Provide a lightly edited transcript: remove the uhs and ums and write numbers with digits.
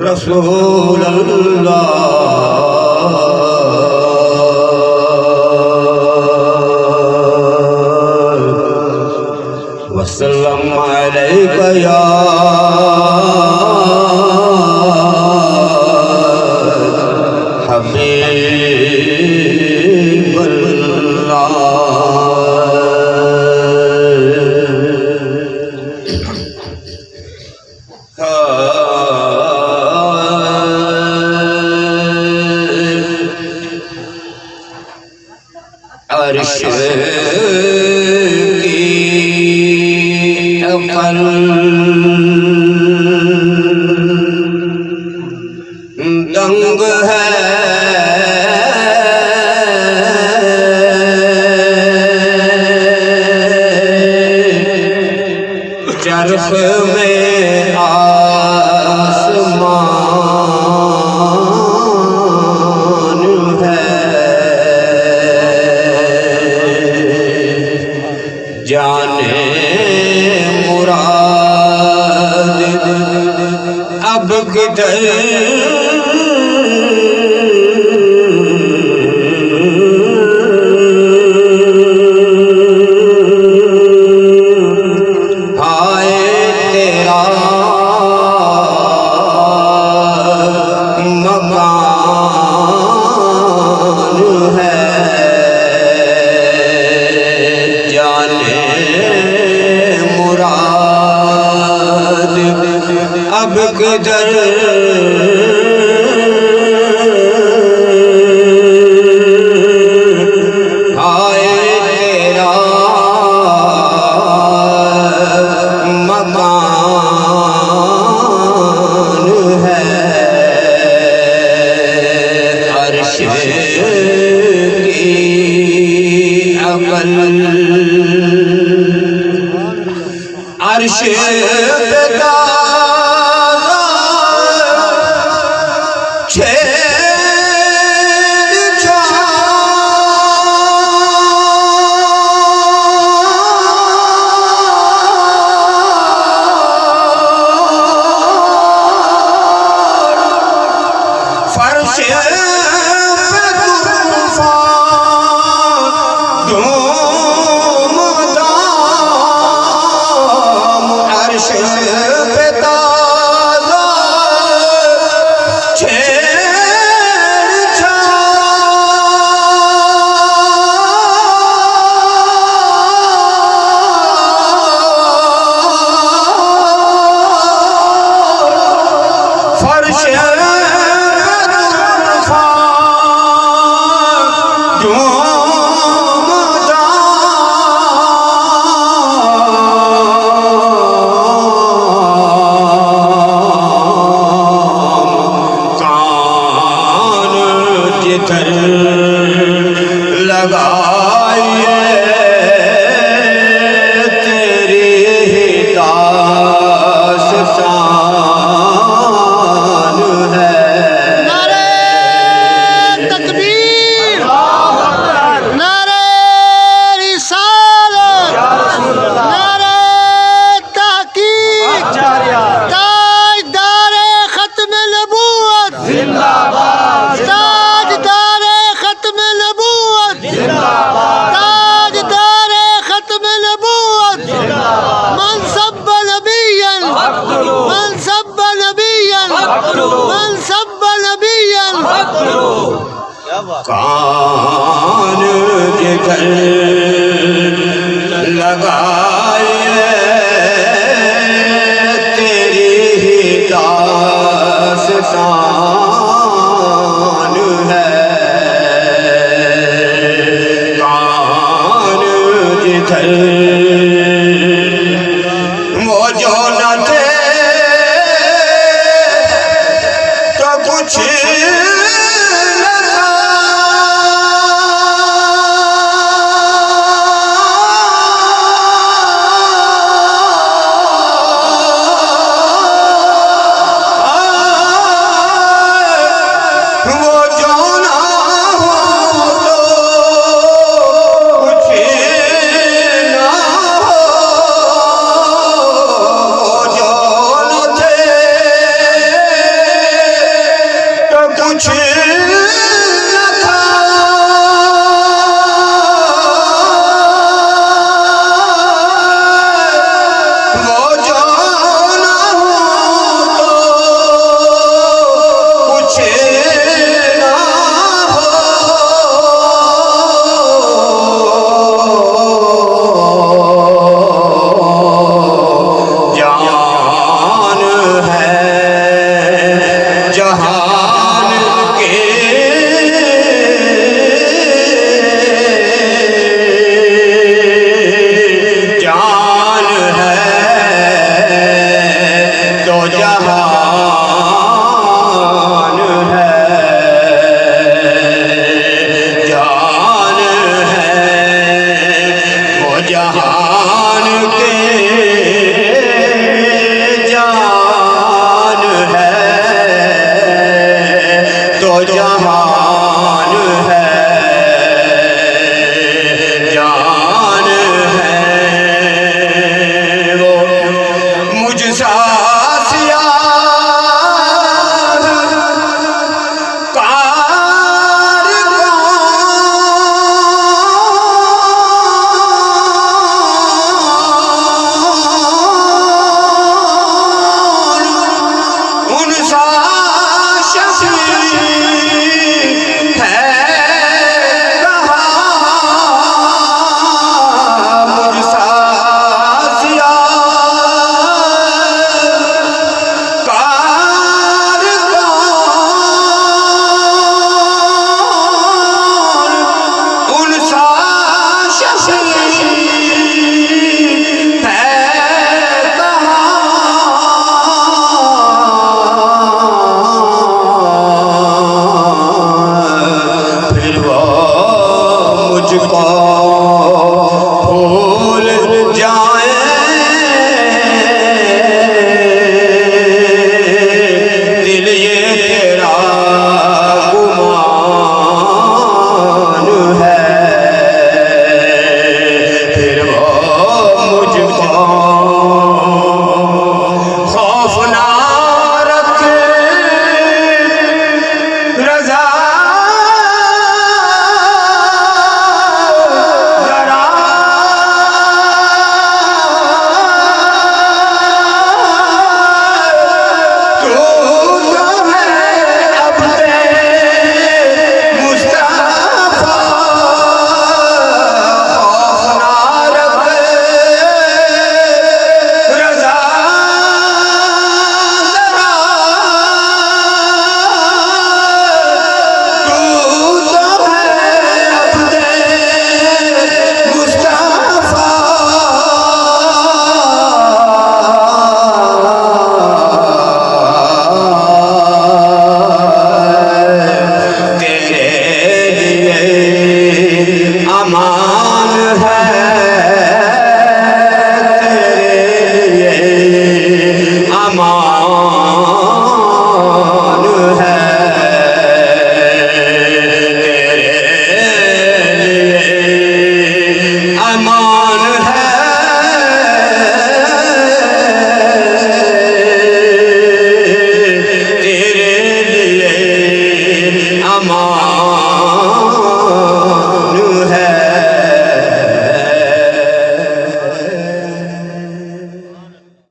रसूल अल्लाह वसल्लम अलैका या हबीबल्लाह। अर्श की अकल दंग है, चरख में आसमान है, जाने मुराद अब किधर हाय तेरा मकान है, जाने मुराद अब किधर हाय तेरा मकान है। अर्श की अकल अर्श पे ताज़ा छेड़छाड़ फर्श पे तूफ़ान धूमधाम। अर्श पे ताज़ा छेड़छाड़ फर्श लगाइए तेरी ही दास्तान है। नारे तकबीर, नारे रिसालत, नारे तहकीक, ताजदारे खत्म नबूवत जिंदाबाद, ताजदारे खत्म नबूवत जिंदाबाद, ताजदारे खत्म नबूवत जिंदाबाद। मन सब्ब नबियन मन सब्ब नबियन मन सब्ब नबियन। कान जिधर लगाए तेरी ही दास्तान है, कान जिधर वो जो न थे तो कुछ वो जो न जहान है।